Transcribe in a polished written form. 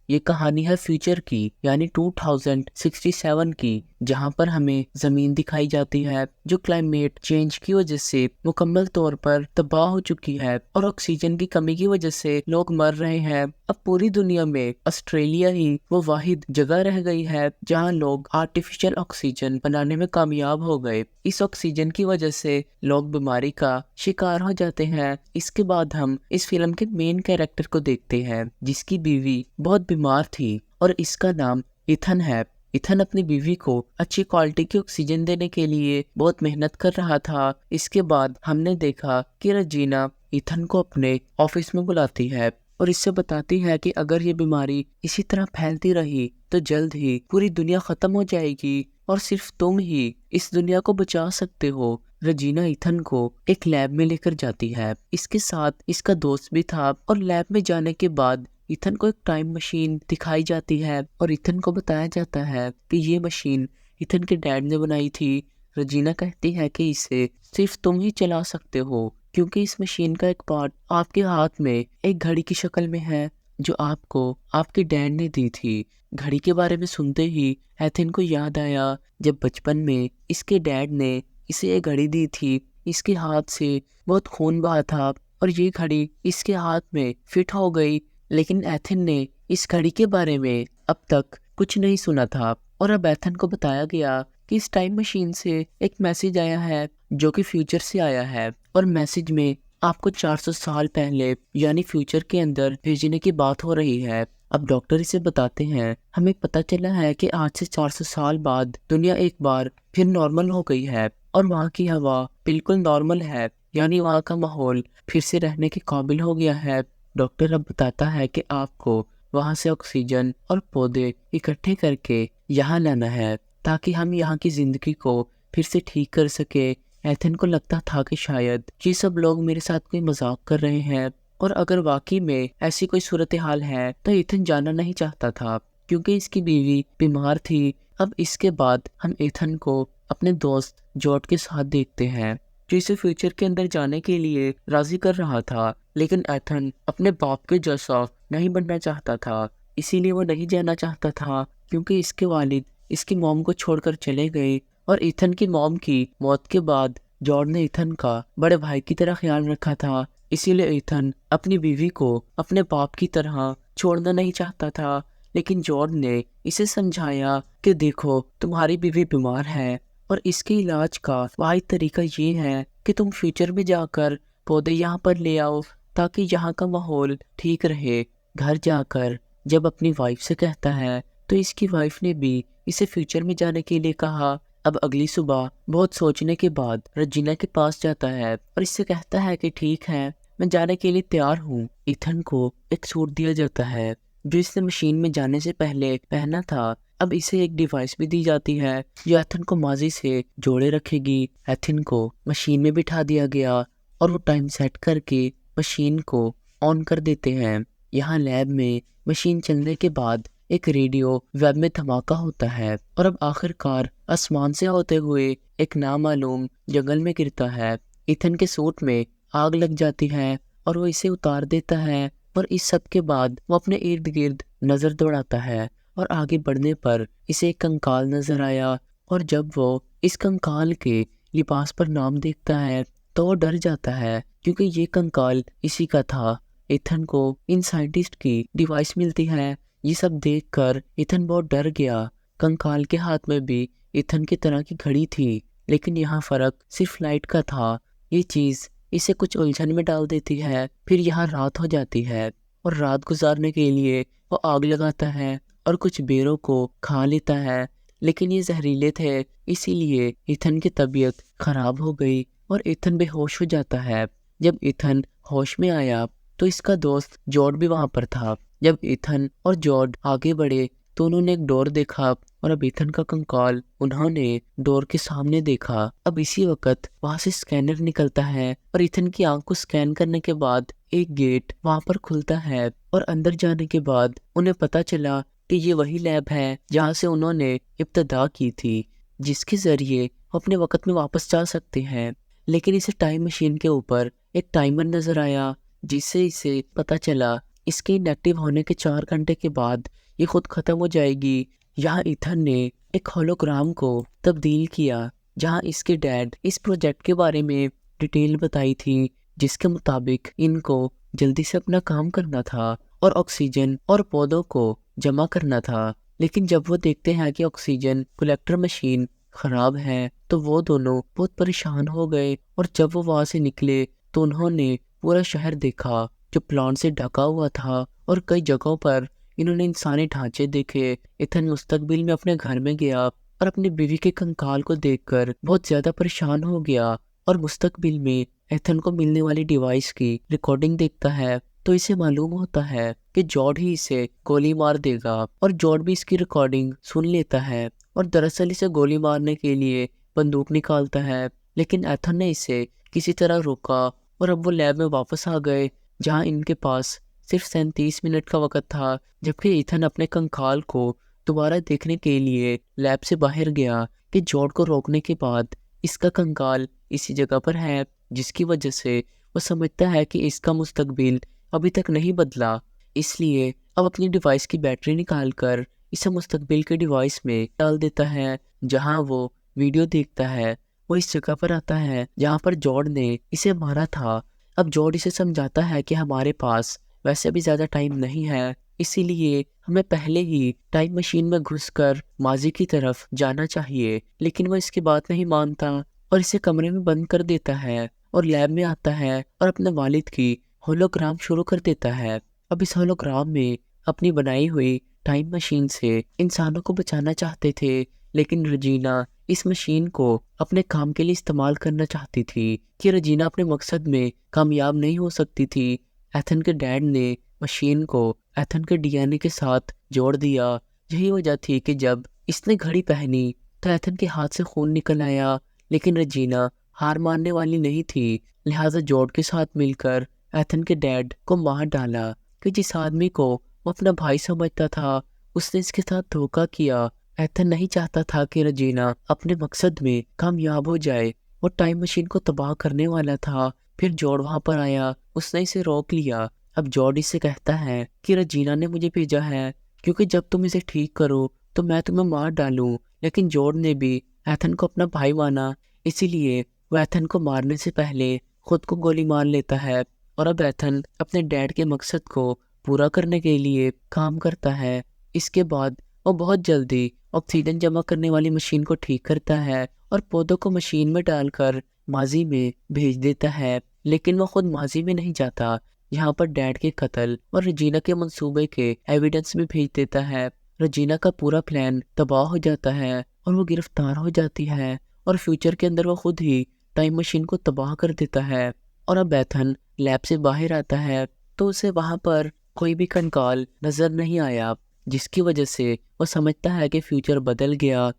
ये कहानी है फ्यूचर की, यानी 2067 की, जहां पर हमें जमीन दिखाई जाती है जो क्लाइमेट चेंज की वजह से मुकम्मल तौर पर तबाह हो चुकी है और ऑक्सीजन की कमी की वजह से लोग मर रहे हैं। अब पूरी दुनिया में ऑस्ट्रेलिया ही वो वाहिद जगह रह गई है जहां लोग आर्टिफिशियल ऑक्सीजन बनाने में कामयाब हो गए। इस ऑक्सीजन की वजह से लोग बीमारी का शिकार हो जाते हैं। इसके बाद हम इस फिल्म के मेन कैरेक्टर को देखते हैं जिसकी बीवी बहुत बीमार थी और इसका नाम इथन है। इथन अपनी बीवी को अच्छी क्वालिटी की ऑक्सीजन देने के लिए बहुत मेहनत कर रहा था। इसके बाद हमने देखा कि रजीना इथन को अपने ऑफिस में बुलाती है और इससे बताती है कि अगर ये बीमारी इसी तरह फैलती रही तो जल्द ही पूरी दुनिया खत्म हो जाएगी और सिर्फ तुम ही इस दुनिया को बचा सकते हो। रजीना इथन को एक लैब में लेकर जाती है। इसके साथ इसका दोस्त भी था और लैब में जाने के बाद इथन को एक टाइम मशीन दिखाई जाती है और इथन को बताया जाता है कि ये मशीन इथन के डैड ने बनाई थी। रजीना कहती है कि इसे सिर्फ तुम ही चला सकते हो क्योंकि इस मशीन का एक पार्ट आपके हाथ में एक घड़ी की शक्ल में है जो आपको आपके डैड ने दी थी। घड़ी के बारे में सुनते ही एथन को याद आया जब बचपन में इसके डैड ने इसे ये घड़ी दी थी। इसके हाथ से बहुत खून बहा था और ये घड़ी इसके हाथ में फिट हो गई, लेकिन एथन ने इस घड़ी के बारे में अब तक कुछ नहीं सुना था और अब एथन को बताया गया कि इस टाइम मशीन से एक मैसेज आया है जो कि फ्यूचर से आया है और मैसेज में आपको 400 साल पहले यानी फ्यूचर के अंदर भेजने की बात हो रही है। अब डॉक्टर इसे बताते हैं हमें पता चला है कि आज से 400 साल बाद दुनिया एक बार फिर नॉर्मल हो गई है और वहाँ की हवा बिल्कुल नॉर्मल है, यानी वहाँ का माहौल फिर से रहने के काबिल हो गया है। डॉक्टर अब बताता है कि आपको वहाँ से ऑक्सीजन और पौधे इकट्ठे करके यहाँ लाना है ताकि हम यहाँ की जिंदगी को फिर से ठीक कर सके। एथन को लगता था कि शायद ये सब लोग मेरे साथ कोई मजाक कर रहे हैं और अगर वाकई में ऐसी कोई सूरत हाल है तो एथन जाना नहीं चाहता था क्योंकि इसकी बीवी बीमार थी। अब इसके बाद हम एथन को अपने दोस्त जॉर्ज के साथ देखते हैं जो इसे फ्यूचर के अंदर जाने के लिए राजी कर रहा था, लेकिन एथन अपने बाप के जैसा नहीं बनना चाहता था। इसीलिए वो नहीं जाना चाहता था क्योंकि इसके वालिद इसकी मॉम को छोड़कर चले गए और इथन की मॉम की मौत के बाद जॉर्ज ने इथन का बड़े भाई की तरह ख्याल रखा था। इसीलिए इथन अपनी बीवी को अपने बाप की तरह छोड़ना नहीं चाहता था, लेकिन जॉर्ज ने इसे समझाया कि देखो तुम्हारी बीवी बीमार है और इसके इलाज का वाहिद तरीका ये है कि तुम फ्यूचर में जाकर पौधे यहाँ पर ले आओ ताकि यहाँ का माहौल ठीक रहे। घर जाकर जब अपनी वाइफ से कहता है तो इसकी वाइफ ने भी इसे फ्यूचर में जाने के लिए कहा। अब अगली सुबह बहुत सोचने के बाद रजीना के पास जाता है और इससे कहता है कि ठीक है मैं जाने के लिए तैयार हूँ। इथन को एक सूट दिया जाता है जो इसने मशीन में जाने से पहले पहना था। अब इसे एक डिवाइस भी दी जाती है जो एथन को माजी से जोड़े रखेगी। एथन को मशीन में बिठा दिया गया और वो टाइम सेट करके मशीन को ऑन कर देते हैं। यहाँ लैब में मशीन चलने के बाद एक रेडियो वेब में धमाका होता है और अब आखिरकार आसमान से होते हुए एक नामालूम जंगल में गिरता है। इथन के सूट में आग लग जाती है और वो इसे उतार देता है और इस सब के बाद वो अपने इर्द गिर्द नजर दौड़ाता है और आगे बढ़ने पर इसे एक कंकाल नजर आया और जब वो इस कंकाल के लिबास पर नाम देखता है तो वो डर जाता है क्योंकि ये कंकाल इसी का था। इथन को इन साइंटिस्ट की डिवाइस मिलती है। ये सब देखकर इथन बहुत डर गया। कंकाल के हाथ में भी इथन की तरह की घड़ी थी, लेकिन यहाँ फर्क सिर्फ लाइट का था। ये चीज इसे कुछ उलझन में डाल देती है। फिर यहाँ रात हो जाती है और रात गुजारने के लिए वो आग लगाता है और कुछ बेरों को खा लेता है, लेकिन ये जहरीले थे इसीलिए इथन की तबीयत खराब हो गई और इथन बेहोश हो जाता है। जब इथन होश में आया तो इसका दोस्त जॉर्ज भी वहां पर था। जब इथन और जॉर्ज आगे बढ़े तो उन्होंने एक डोर देखा और अब इथन का कंकाल उन्होंने डोर के सामने देखा। अब इसी वक्त वहां से स्कैनर निकलता है और इथन की आंख को स्कैन करने के बाद एक गेट वहां पर खुलता है और अंदर जाने के बाद उन्हें पता चला कि ये वही लैब है जहां से उन्होंने इब्तदा की थी, जिसके जरिए वो अपने वक्त में वापस जा सकते हैं। लेकिन इसे टाइम मशीन के ऊपर एक टाइमर नजर आया जिससे इसे पता चला इसके इनएक्टिव होने के 4 घंटे के बाद ये खुद खत्म हो जाएगी। यहाँ ईथन ने एक होलोग्राम को तब्दील किया जहाँ इसके डैड इस प्रोजेक्ट के बारे में डिटेल बताई थी, जिसके मुताबिक इनको जल्दी से अपना काम करना था और ऑक्सीजन और पौधों को जमा करना था। लेकिन जब वो देखते हैं कि ऑक्सीजन कलेक्टर मशीन खराब है तो वो दोनों बहुत परेशान हो गए, और जब वो वहां से निकले तो उन्होंने पूरा शहर देखा जो प्लांट से ढका हुआ था, और कई जगहों पर इन्होंने इंसानी ढांचे देखे। इथन मुस्तकबिल में अपने घर में गया और अपनी बीवी के कंकाल को देखकर बहुत ज्यादा परेशान हो गया, और मुस्तकबिल में एथन को मिलने वाली डिवाइस की रिकॉर्डिंग देखता है तो इसे मालूम होता है कि जॉर्ड ही इसे गोली मार देगा, और जॉर्ड भी इसकी रिकॉर्डिंग सुन लेता है और दरअसल इसे गोली मारने के लिए बंदूक निकालता है। लेकिन एथन ने इसे किसी तरह रोका और अब वो लैब में वापस आ गए जहां इनके पास सिर्फ 37 मिनट का वक्त था, जबकि ईथन अपने कंकाल को दोबारा देखने के लिए लैब से बाहर गया कि जॉर्ड को रोकने के बाद इसका कंकाल इसी जगह पर है, जिसकी वजह से वो समझता है कि इसका मुस्तकबिल अभी तक नहीं बदला। इसलिए अब अपनी डिवाइस की बैटरी निकालकर इसे मुस्तकबिल के डिवाइस में डाल देता है। जहां वो वीडियो देखता है वो इस जगह पर आता है जहां पर जॉर्ड ने इसे मारा था। अब जॉर्ड इसे समझाता है कि हमारे पास वैसे भी ज्यादा टाइम नहीं है, इसीलिए हमें पहले ही टाइम मशीन में घुसकर माजी की तरफ जाना चाहिए। लेकिन वो इसकी बात नहीं मानता और इसे कमरे में बंद कर देता है और लैब में आता है और अपने वालिद की होलोग्राम शुरू कर देता है। अब इस होलोग्राम में अपनी बनाई हुई टाइम मशीन से इंसानों को बचाना चाहते थे, लेकिन रजीना इस मशीन को अपने काम के लिए इस्तेमाल करना चाहती थी कि रजीना अपने मकसद में कामयाब नहीं हो सकती थी। एथन के डैड ने मशीन को एथन के डीएनए के साथ जोड़ दिया। यही वजह थी कि जब इसने घड़ी पहनी तो एथन के हाथ से खून निकल आया, लेकिन रजीना हार मानने वाली नहीं थी। लिहाजा जॉर्ड के साथ मिलकर एथन के डैड को मार डाला कि जिस आदमी को वो अपना भाई समझता था उसने इसके साथ धोखा किया। एथन नहीं चाहता था कि रजीना अपने मकसद में कामयाब हो जाए। वो टाइम मशीन को तबाह करने वाला था। फिर जॉर्ड वहां पर आया, उसने इसे रोक लिया। अब जॉर्ड इससे कहता है कि रजीना ने मुझे भेजा है क्योंकि जब तुम इसे ठीक करो तो मैं तुम्हें मार डालूं। लेकिन जॉर्ड ने भी एथन को अपना भाई माना, इसीलिए वो एथन को मारने से पहले खुद को गोली मार लेता है। और अब एथन अपने डैड के मकसद को पूरा करने के लिए काम करता है। इसके बाद वो बहुत जल्दी ऑक्सीजन जमा करने वाली मशीन को ठीक करता है और पौधों को मशीन में डालकर माजी में भेज देता है। लेकिन वो खुद माजी में नहीं जाता, यहाँ पर डैड के कत्ल और रजीना के मंसूबे के एविडेंस भी भेज देता है। रजीना का पूरा प्लान तबाह हो जाता है और वो गिरफ्तार हो जाती है, और फ्यूचर के अंदर वो खुद ही टाइम मशीन को तबाह कर देता है। और अब एथन लैब से बाहर आता है तो उसे वहां पर कोई भी कंकाल नजर नहीं आया, जिसकी वजह से वो समझता है कि फ्यूचर बदल गया